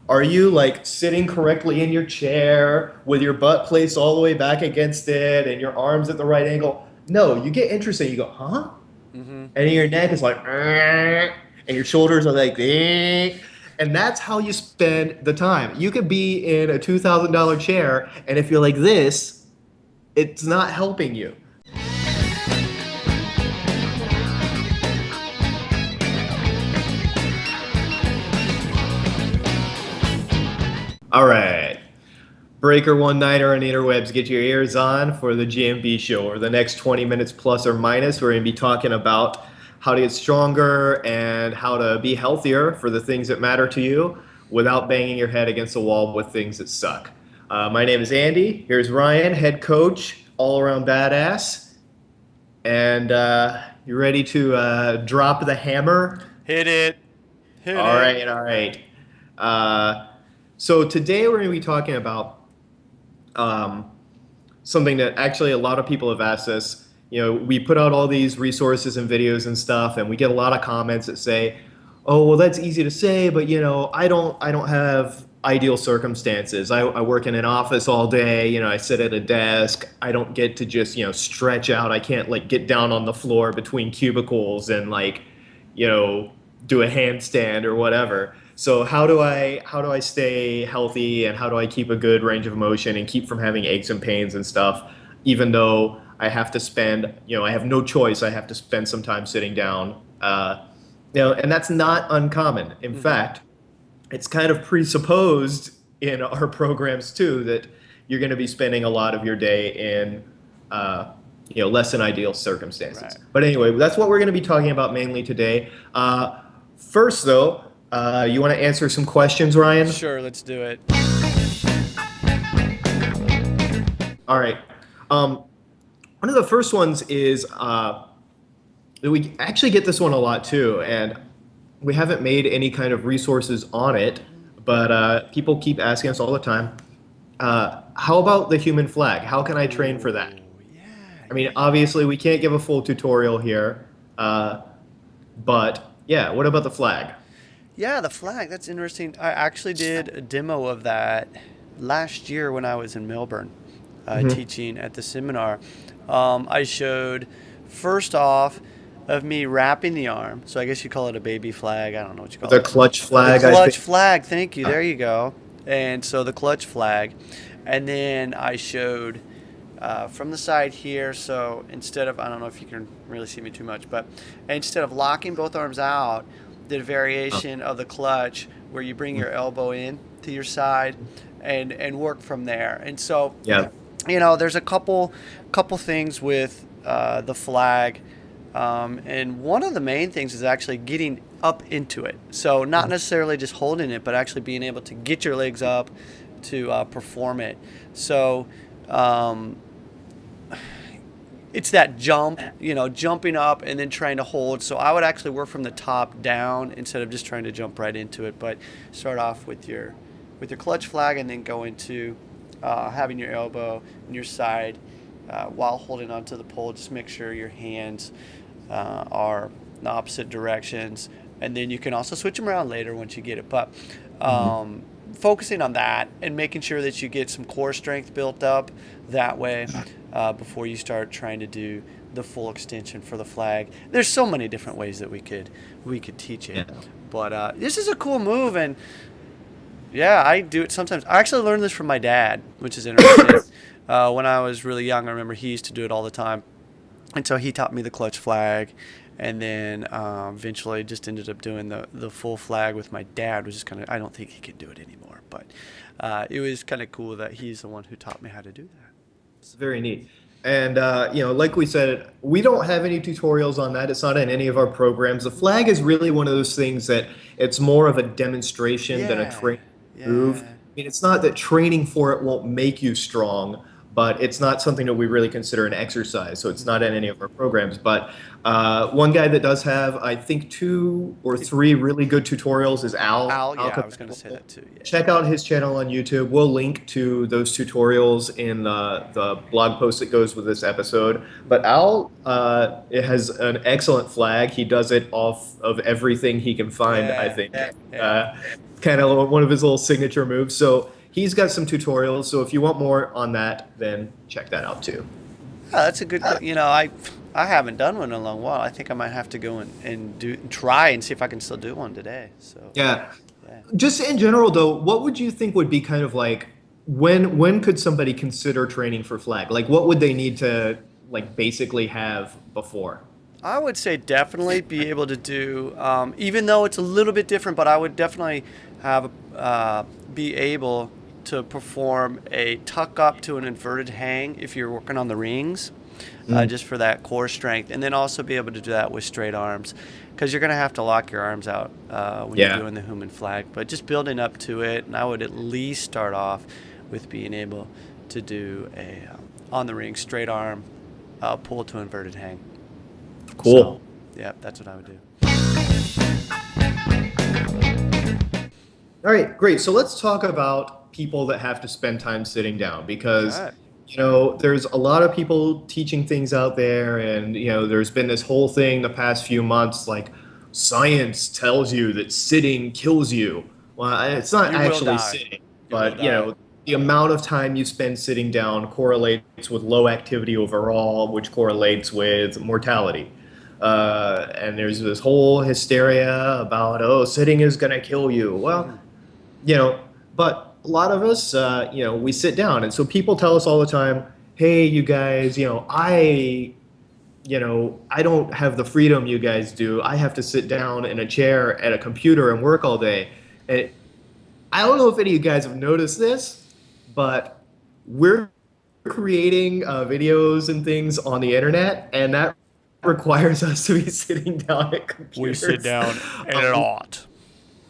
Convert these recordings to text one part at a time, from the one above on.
Are you like sitting correctly in your chair with your butt placed all the way back against it and your arms at the right angle? No, you get interested. You go, huh? Mm-hmm. And your neck is like, and your shoulders are like, "Eh." And that's how you spend the time. You could be in a $2,000 chair, and if you're like this, it's not helping you. All right. Breaker one nighter and interwebs, get your ears on for the GMB show. Or the next 20 minutes plus or minus, we're going to be talking about how to get stronger and how to be healthier for the things that matter to you without banging your head against the wall with things that suck. My name is Andy. Here's Ryan, head coach, all around badass. And you ready to drop the hammer? Hit it. Hit All it. right, all right. Uh, so today we're going to be talking about um, something that actually a lot of people have asked us. You know, we put out all these resources and videos and stuff, and we get a lot of comments that say, "Oh, well, that's easy to say, but you know, I don't have ideal circumstances. I work in an office all day. You know, I sit at a desk. I don't get to just stretch out. I can't like get down on the floor between cubicles and like, you know, do a handstand or whatever." So how do I stay healthy and how do I keep a good range of motion and keep from having aches and pains and stuff, even though I have to spend, I have no choice. I have to spend some time sitting down. And that's not uncommon. In Mm-hmm. fact, it's kind of presupposed in our programs too that you're going to be spending a lot of your day in, less than ideal circumstances. Right. But anyway, that's what we're going to be talking about mainly today. First, though, you want to answer some questions, Ryan? Sure, let's do it. All right. Um, One of the first ones is we actually get this one a lot too, and we haven't made any kind of resources on it, but people keep asking us all the time. How about the human flag? How can I train for that? Oh, yeah, I mean, yeah, yeah. obviously, we can't give a full tutorial here, but yeah, what about the flag? Yeah, the flag. That's interesting. I actually did a demo of that last year when I was in Melbourne, Hmm. teaching at the seminar. I showed first off of me wrapping the arm. So I guess you call it a baby flag. I don't know what you call The it. clutch The flag, I clutch think. flag. Thank you. There you go. And so the clutch flag, and then I showed from the side here. So instead of, I don't know if you can really see me too much, but instead of locking both arms out, did a variation of the clutch where you bring your elbow in to your side and work from there. And so, Yeah. there's a couple things with the flag. And one of the main things is actually getting up into it. So not necessarily just holding it, but actually being able to get your legs up to perform it. So um, it's that jump, jumping up and then trying to hold. So I would actually work from the top down instead of just trying to jump right into it. But start off with your clutch flag and then go into having your elbow in your side while holding onto the pole. Just make sure your hands are in the opposite directions, and then you can also switch them around later once you get it. But Mhm. focusing on that and making sure that you get some core strength built up that way before you start trying to do the full extension for the flag. There's so many different ways that we could teach it, Yeah. but this is a cool move, and yeah, I do it sometimes. I actually learned this from my dad, which is interesting. When I was really young, I remember he used to do it all the time. And so he taught me the clutch flag, and then eventually just ended up doing the full flag with my dad, which is kind of, I don't think he can do it anymore, but it was kind of cool that he's the one who taught me how to do that. It's very neat. And like we said, we don't have any tutorials on that. It's not in any of our programs. The flag is really one of those things that it's more of a demonstration than a Yeah, training move. I yeah. mean, it's not that training for it won't make you strong, but it's not something that we really consider an exercise. So it's not in any of our programs. But one guy that does have, I think, 2 or 3 really good tutorials is Al. Al, yeah, I was going to say that too. Yeah. Check out his channel on YouTube. We'll link to those tutorials in the blog post that goes with this episode. But Al it has an excellent flag. He does it off of everything he can find, I think. Yeah. Kind of one of his little signature moves. So he's got some tutorials. So if you want more on that, then check that out too. Yeah, that's a good. I haven't done one in a long while. I think I might have to go and try and see if I can still do one today. So Yeah. yeah. Just in general, though, what would you think would be kind of like when could somebody consider training for flag? Like, what would they need to like basically have before? I would say definitely be able to do, even though it's a little bit different, but I would definitely have be able to perform a tuck up to an inverted hang if you're working on the rings, just for that core strength, and then also be able to do that with straight arms, because you're going to have to lock your arms out when you're doing the human flag. But just building up to it, and I would at least start off with being able to do a on the ring straight arm pull to inverted hang. Cool. So, yeah, that's what I would do. All right, great. So let's talk about people that have to spend time sitting down because, All right. there's a lot of people teaching things out there, and, there's been this whole thing the past few months like science tells you that sitting kills you. Well, it's not You will actually die. sitting, You will but, die. the amount of time you spend sitting down correlates with low activity overall, which correlates with mortality. And there's this whole hysteria about, oh, sitting is going to kill you. Well, but a lot of us, we sit down. And so people tell us all the time, hey, you guys, I don't have the freedom you guys do. I have to sit down in a chair at a computer and work all day. And I don't know if any of you guys have noticed this, but we're creating videos and things on the internet, and that requires us to be sitting down at We computers. sit down a lot.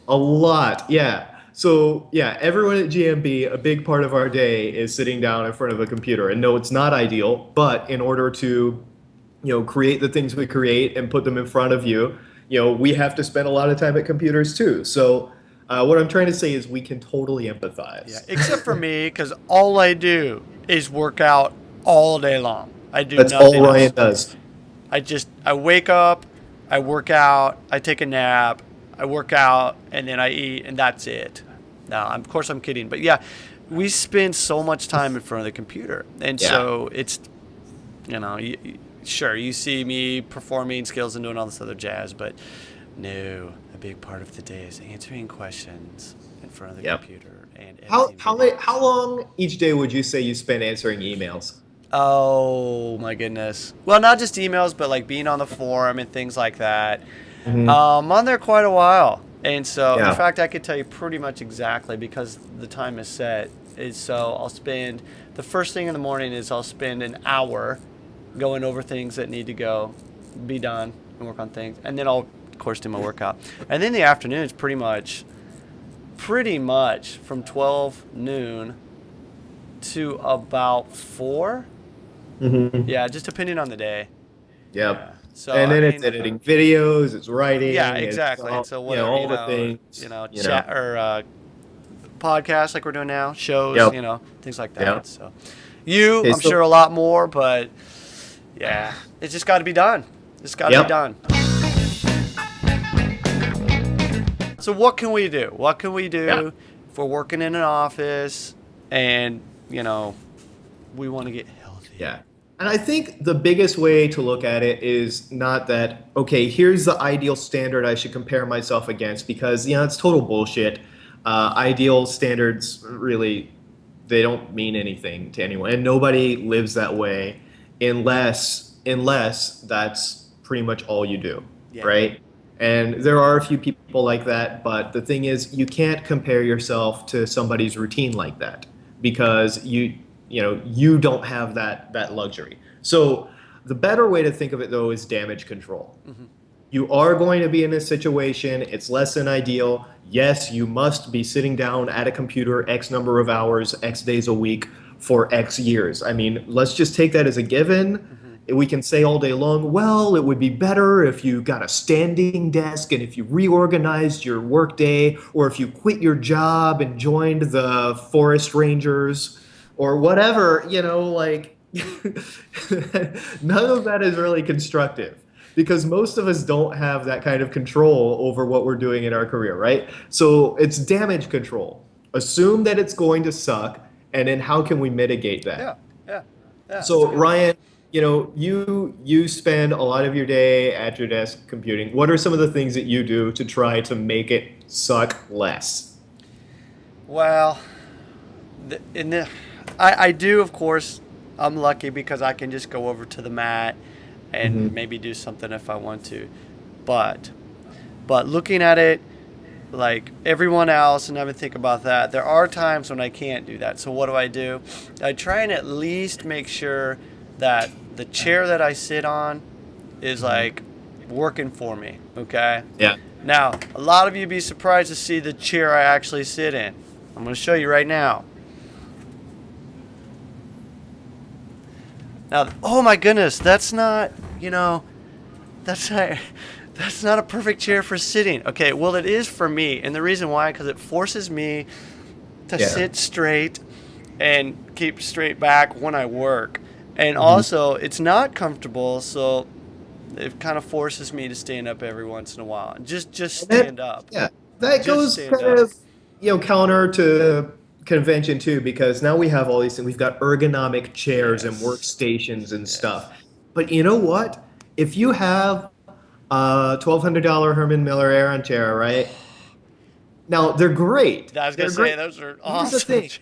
A lot, yeah. So, yeah, everyone at GMB, a big part of our day is sitting down in front of a computer. And no, it's not ideal, but in order to, create the things we create and put them in front of you, we have to spend a lot of time at computers too. So, what I'm trying to say is we can totally empathize. Yeah, except for me, because all I do is work out all day long. I do That's nothing all Ryan else. does. I wake up, I work out, I take a nap, I work out, and then I eat, and that's it. Now, of course, I'm kidding, but yeah, we spend so much time in front of the computer, and so it's, sure, you see me performing skills and doing all this other jazz, but no, a big part of the day is answering questions in front of the computer and editing videos. How long each day would you say you spend answering emails? Oh my goodness. Well, not just emails, but like being on the forum and things like that. Mhm. I'm on there quite a while. And so, Yeah. in fact, I could tell you pretty much exactly because the time is set. I'll spend, the first thing in the morning is I'll spend an hour going over things that need to be done and work on things. And then I'll, of course, do my workout. And then the afternoon is pretty much from 12 noon to about 4. Mm-hmm. Yeah, just depending on the day. Yep. Yeah. So And then I it's mean, editing videos, it's writing. yeah, it's exactly. all, And so whatever, all the things. chat or podcasts like we're doing now, shows, Yep. things like that. Yep. So Okay, I'm sure a lot more, but yeah, it's just got to be done. It's got to be done. So what can we do? What can we do Yeah. if we're working in an office and, we want to get healthy? Yeah. And I think the biggest way to look at it is not that, okay, here's the ideal standard I should compare myself against, because, it's total bullshit. Ideal standards really, they don't mean anything to anyone. And nobody lives that way unless that's pretty much all you do, right? And there are a few people like that, but the thing is, you can't compare yourself to somebody's routine like that because you don't have that luxury. So the better way to think of it, though, is damage control. Mm-hmm. You are going to be in this situation. It's less than ideal. Yes, you must be sitting down at a computer X number of hours, X days a week for X years. I mean, let's just take that as a given. Hmm. We can say all day long, well, it would be better if you got a standing desk and if you reorganized your workday, or if you quit your job and joined the forest rangers or whatever, like none of that is really constructive because most of us don't have that kind of control over what we're doing in our career, right? So it's damage control. Assume that it's going to suck, and then how can we mitigate Yeah, that? yeah, yeah. That's So good. Ryan, you spend a lot of your day at your desk computing. What are some of the things that you do to try to make it suck less? Well, in the, I do, of course. I'm lucky because I can just go over to the mat and Hmm. maybe do something if I want to. But, but looking at it like everyone else and having to think about that, there are times when I can't do that. So what do? I try and at least make sure that the chair that I sit on is like working for me. Okay. Yeah. Now, a lot of you be surprised to see the chair I actually sit in. I'm going to show you right now. Now, oh my goodness, that's not, that's not, that's not a perfect chair for sitting. Okay, well it is for me, and the reason why, because it forces me to Yeah. sit straight and keep straight back when I work, and Hmm. also it's not comfortable, so it kind of forces me to stand up every once in a while. Just And that, stand up, yeah, that just goes stand kind up. of, counter to convention too, because now we have all these things. We've got ergonomic chairs and Yes, workstations and yes. stuff. But you know what? If you have a $1,200 Herman Miller Aeron chair, right? Now they're great. I was gonna They're say great. those are Here's the awesome thing. chairs.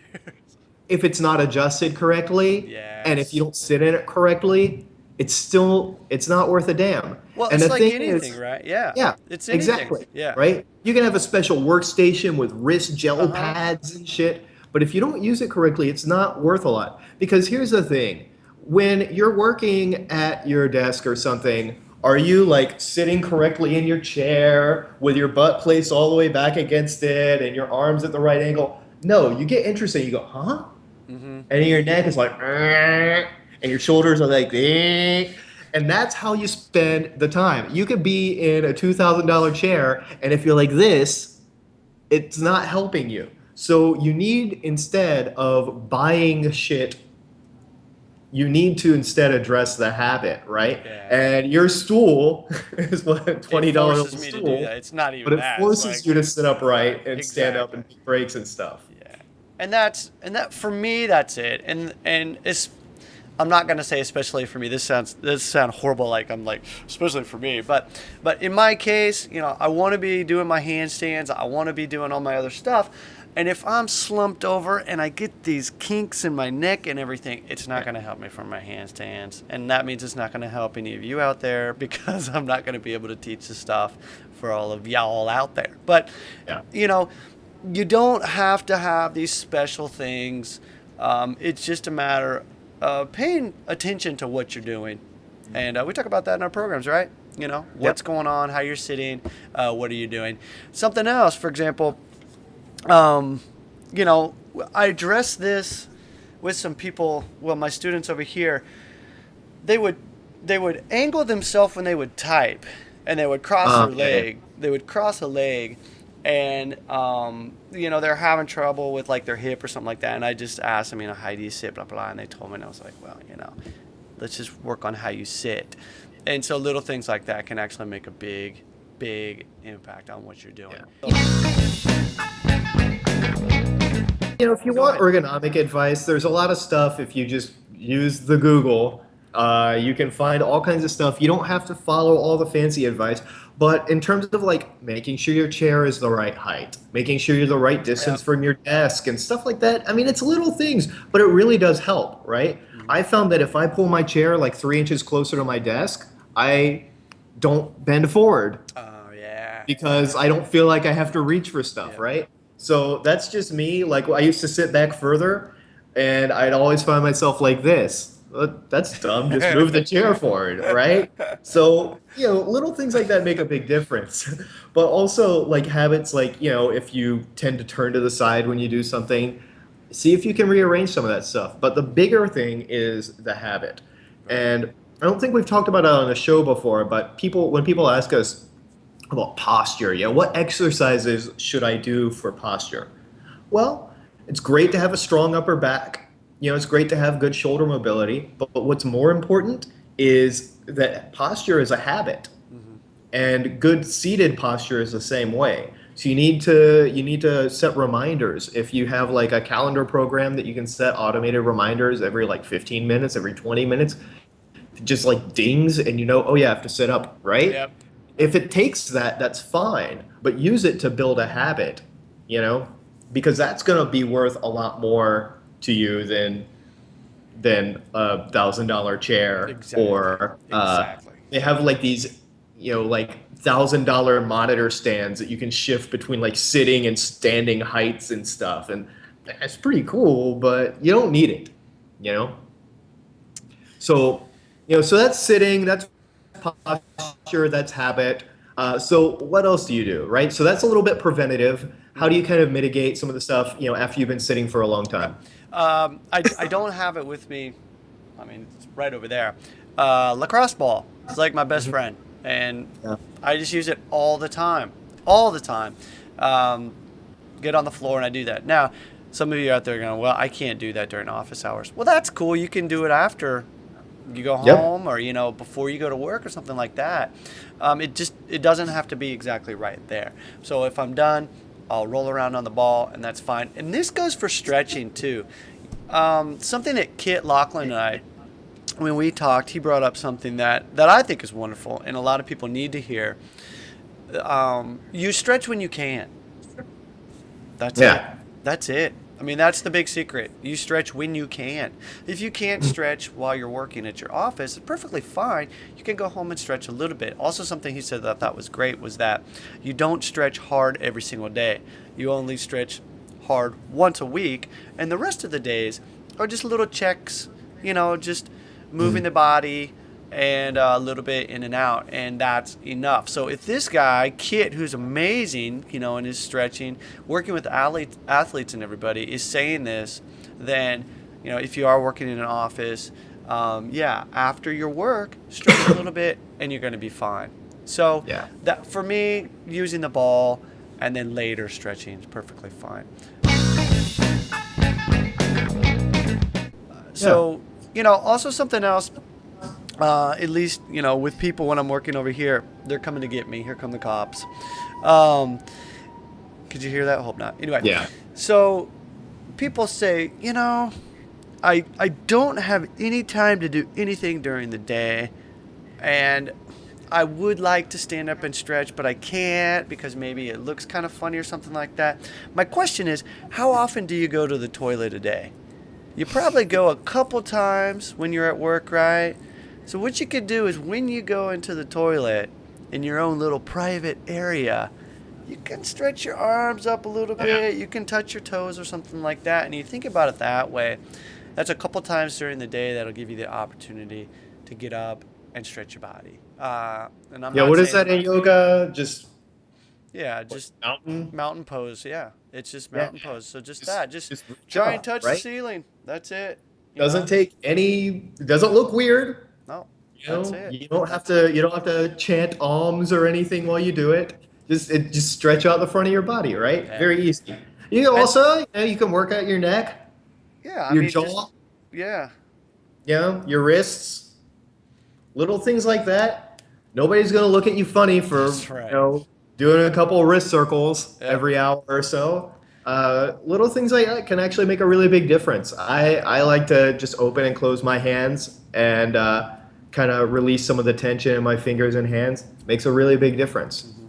If it's not adjusted correctly and if you Yes. don't sit in it correctly, it's not worth a damn. Well, And it's the like thing anything, is, right? Yeah, yeah, it's anything. exactly, Yeah. right? You can have a special workstation with wrist Uh gel huh. pads and shit, but if you don't use it correctly, it's not worth a lot. Because here's the thing, when you're working at your desk or something, are you like sitting correctly in your chair with your butt placed all the way back against it and your arms at the right angle? No, you get interested. You go, huh? Mm-hmm. And your neck is like, and your shoulders are like, and that's how you spend the time. You could be in a $2,000 chair, and if you're like this, it's not helping you. So you need, instead of buying shit, you need to instead address the habit, right? Yeah. And your stool is what, a It $20 forces me to do stool, that. It's not but even it that. It's forces like, you to sit upright and stand up exactly. and take breaks and stuff. Yeah. And that for me, that's it. And it's. I'm not gonna say especially for me. This sound horrible. Like I'm like especially for me. But in my case, I want to be doing my handstands. I want to be doing all my other stuff. And if I'm slumped over and I get these kinks in my neck and everything, it's not Yeah. going to help me for my handstands. And that means it's not going to help any of you out there because I'm not going to be able to teach the stuff for all of y'all out there. But, Yeah. you know, you don't have to have these special things. It's just a matter of paying attention to what you're doing. And we talk about that in our programs, right? Yep. What's going on, how you're sitting, what are you doing. Something else, for example, um, I addressed this with some people. Well, my students over here, they would they would angle themselves when they would type, and they would cross their Okay. leg. They would cross a leg, and they're having trouble with like their hip or something like that. And I just asked them, how do you sit, blah blah, and they told me, and I was like, well, let's just work on how you sit. And so little things like that can actually make a big impact on what you're doing. Yeah. So, If you go want ahead. ergonomic advice, there's a lot of stuff. If you just use the Google, you can find all kinds of stuff. You don't have to follow all the fancy advice, but in terms of like making sure your chair is the right height, making sure you're the right Yeah. distance from your desk and stuff like that. I mean, it's little things, but it really does help, right? Mhm. I found that if I pull my chair like 3 inches closer to my desk, I don't bend forward Oh yeah, because I don't feel like I have to reach for stuff, yeah. right? So that's just me. Like I used to sit back further and I'd always find myself like this. That's dumb. Just move the chair forward, right? So, little things like that make a big difference. But also like habits like, if you tend to turn to the side when you do something, See if you can rearrange some of that stuff. But the bigger thing is the habit. Right. And I don't think we've talked about it on the show before, but when people ask us about posture, what exercises should I do for posture? Well, it's great to have a strong upper back. It's great to have good shoulder mobility, but what's more important is that posture is a habit. Hmm. And good seated posture is the same way. So you need to set reminders. If you have like a calendar program that you can set automated reminders every like 15 minutes, every 20 minutes, just like dings and oh yeah, I have to sit up, right? Yep. If it takes that, that's fine, but use it to build a habit, you know, because that's going to be worth a lot more to you than $1,000 chair Exactly. or Exactly. they have like these like $1,000 monitor stands that you can shift between like sitting and standing heights and stuff, and that's pretty cool, but you don't need it, you know. So so that's sitting, that's posture, that's habit. So what else do you do, right? So that's a little bit preventative. How do Hmm. you kind of mitigate some of the stuff after you've been sitting for a long Okay. time? I don't have it with me. I mean, it's right over there. Lacrosse ball is like my best Mhm. friend, and Yeah. I just use it all the time, all the time. Um, get on the floor and I do that. Now, some of you out there are going, well, I can't do that during office hours. Well, that's cool. You can do it after you go Yep. home or before you go to work or something like that. It doesn't have to be exactly right there. So if I'm done, I'll roll around on the ball and that's fine. And this goes for stretching too. Something that Kit Lachlan and I, when we talked, he brought up something that I think is wonderful and a lot of people need to hear. You stretch when you can. That's it. Yeah. That's it. I mean, that's the big secret. You stretch when you can. If you can't stretch while you're working at your office, it's perfectly fine. You can go home and stretch a little bit. Also, something he said that I thought was great was that you don't stretch hard every single day. You only stretch hard once a week, and the rest of the days are just little checks, just moving Mhm. the body, and a little bit in and out, and that's enough. So if this guy Kit, who's amazing, in his stretching, working with athletes and everybody, is saying this, then if you are working in an office, yeah, after your work, stretch a little bit, and you're going to be fine. So Yeah. that for me, using the ball and then later stretching is perfectly fine. Yeah. So also something else. At least with people when I'm working over here, they're coming to get me. Here come the cops. Um, could you hear that? Hope not. Anyway, Yeah. so people say, I don't have any time to do anything during the day, and I would like to stand up and stretch, but I can't because maybe it looks kind of funny or something like that. My question is, how often do you go to the toilet a day? You probably go a couple times when you're at work, right? So what you could do is when you go into the toilet in your own little private area, you can stretch your arms up a little Yeah. bit. You can touch your toes or something like that. And you think about it that way. That's a couple times during the day that'll give you the opportunity to get up and stretch your body. And I'm Yeah. not What is that saying, in yoga? Just yeah, what, just mountain? mountain pose. Yeah, it's just Yeah. mountain pose. So just Just that. Just just reach try and up, touch the right? ceiling. That's it. You Doesn't know? take any. Doesn't look weird. No, that's it. You don't have That's it. to chant alms or anything while you do it. Just stretch out the front of your body, right? Yeah. Very easy. You can And also, you can work out your neck, yeah, I your mean, just jaw, yeah, your wrists, little things like that. Nobody's gonna look at you funny for, that's right. doing a couple of wrist circles Yep. every hour or so. Little things like that can actually make a really big difference. I like to just open and close my hands and kind of release some of the tension in my fingers and hands. Makes a really big difference. Hmm.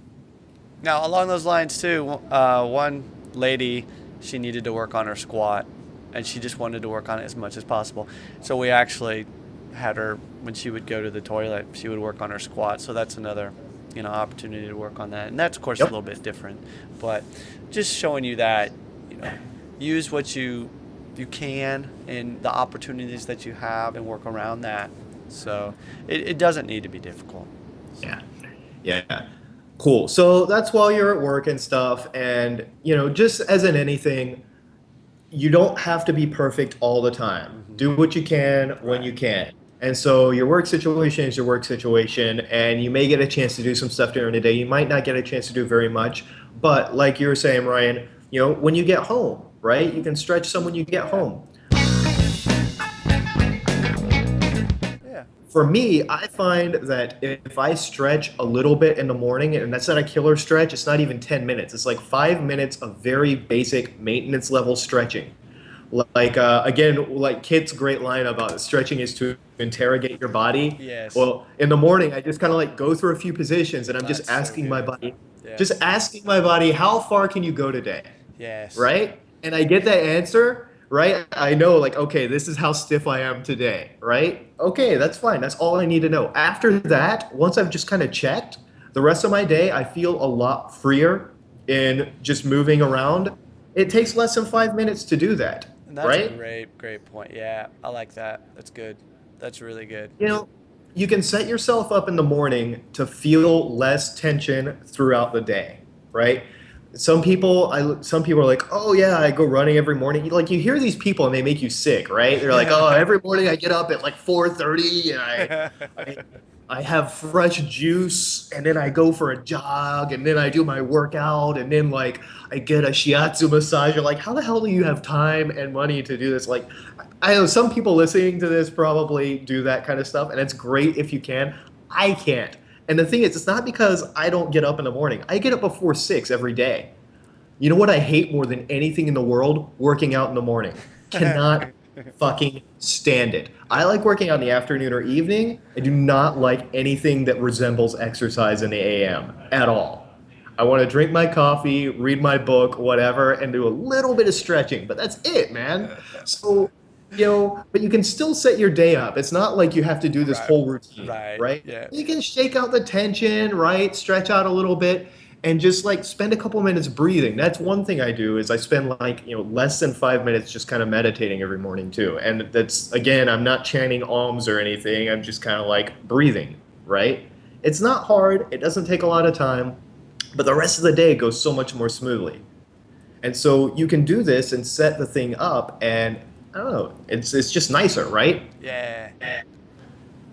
Now, along those lines too, one lady, she needed to work on her squat, and she just wanted to work on it as much as possible. So we actually had her when she would go to the toilet, she would work on her squat. So that's another, opportunity to work on that, and that's of course a Yep. little bit different, but just showing you that, you know, use what you can and the opportunities that you have and work around that. So it doesn't need to be difficult. So, Yeah. Yeah. Cool. So that's while you're at work and stuff. And, just as in anything, you don't have to be perfect all the time. Do what you can when Right. you can. And so your work situation is your work situation, and you may get a chance to do some stuff during the day. You might not get a chance to do very much, but like you were saying, Ryan, when you get home, right? You can stretch some when you get Yeah. home. Yeah. For me, I find that if I stretch a little bit in the morning, and that's not a killer stretch, it's not even 10 minutes. It's like 5 minutes of very basic maintenance level stretching. Like, again, like Kit's great line about stretching is to interrogate your body. Yes. Well, in the morning, I just kind of like go through a few positions and I'm just That's so asking my good. body, Yeah. just asking my body, how far can you go today? Yes. Right? And I get that answer, right? I know, like, okay, this is how stiff I am today, right? Okay, that's fine. That's all I need to know. After that, once I've just kind of checked, the rest of my day, I feel a lot freer in just moving around. It takes less than 5 minutes to do that, And that's a right? great point. Yeah, I like that. That's good. That's really good. You know, you can set yourself up in the morning to feel less tension throughout the day, right? Some people are like, "Oh yeah, I go running every morning." Like you hear these people and they make you sick, right? They're like, "Oh, every morning I get up at like 4:30 and I I have fresh juice and then I go for a jog and then I do my workout and then like I get a shiatsu massage." You're like, "How the hell do you have time and money to do this?" Like I know some people listening to this probably do that kind of stuff, and it's great if you can. I can't. And the thing is, it's not because I don't get up in the morning. I get up before 6 every day. You know what I hate more than anything in the world? Working out in the morning. Cannot fucking stand it. I like working out in the afternoon or evening. I do not like anything that resembles exercise in the AM at all. I want to drink my coffee, read my book, whatever, and do a little bit of stretching, but that's it, man. So, but you can still set your day up. It's not like you have to do this Right. whole routine, Right. right? Yeah. You can shake out the tension, right? Stretch out a little bit and just like spend a couple minutes breathing. That's one thing I do is I spend like, less than 5 minutes just kind of meditating every morning too. And that's again, I'm not chanting alms or anything. I'm just kind of like breathing, right? It's not hard. It doesn't take a lot of time, but the rest of the day goes so much more smoothly. And so you can do this and set the thing up and I don't know, it's just nicer, right? Yeah.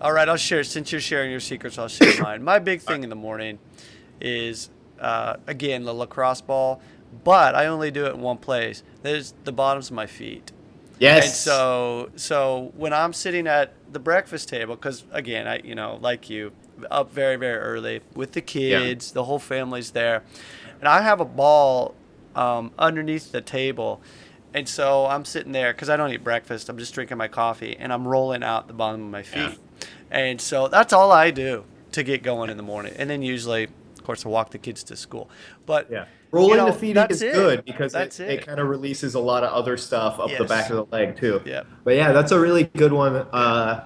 All right, I'll share. Since you're sharing your secrets, I'll share mine. My big thing in the morning is, again, the lacrosse ball, but I only do it in one place. There's the bottoms of my feet. And Yes. so when I'm sitting at the breakfast table, because again, like you, up very, very early with the Yeah. kids, the whole family's there, and I have a ball underneath the table. And so I'm sitting there because I don't eat breakfast. I'm just drinking my coffee and I'm rolling out the bottom of my Yeah. feet. And so that's all I do to get going in the morning. And then usually, of course, I walk the kids to school. But, Yeah. Rolling the feet that's is it. good because it, That's it it. kind of releases a lot of other stuff up the back Yes. of the leg too. Yep. But yeah, that's a really good one. Yeah.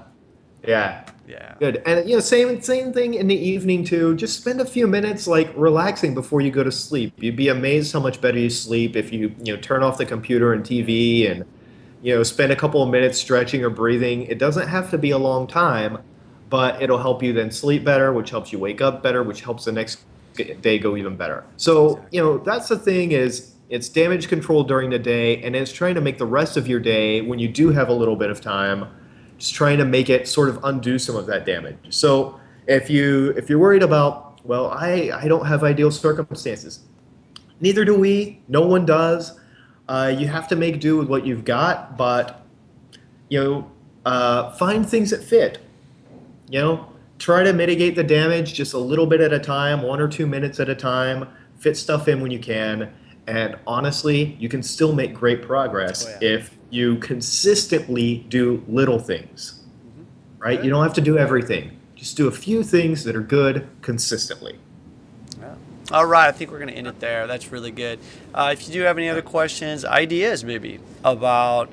Yeah. Yeah. Good. And same thing in the evening too. Just spend a few minutes like relaxing before you go to sleep. You'd be amazed how much better you sleep if you turn off the computer and Yes. TV and spend a couple of minutes stretching or breathing. It doesn't have to be a long time, but it'll help you then sleep better, which helps you wake up better, which helps the next day go even better. So, Exactly. that's the thing is it's damage control during the day and it's trying to make the rest of your day when you do have a little bit of time, just trying to make it sort of undo some of that damage. So, if you're worried about, well, I don't have ideal circumstances. Neither do we. No one does. You have to make do with what you've got, but find things that fit. You know, try to mitigate the damage just a little bit at a time, 1 or 2 minutes at a time. Fit stuff in when you can, and honestly, you can still make great Oh, progress yeah. if you consistently do little things. Hmm. Right? You Good. don't have to do everything. Just do a few things that are good consistently. Yeah. All right, I think we're going to end it there. That's really good. If you do have any other questions, ideas maybe about,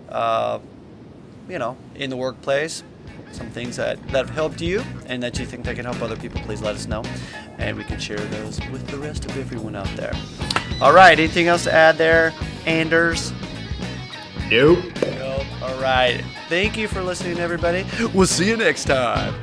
in the workplace, some things that have helped you and that you think that can help other people, please let us know. And we can share those with the rest of everyone out there. All right, anything else to add there, Anders? Nope. Nope. All right. Thank you for listening, everybody. We'll see you next time.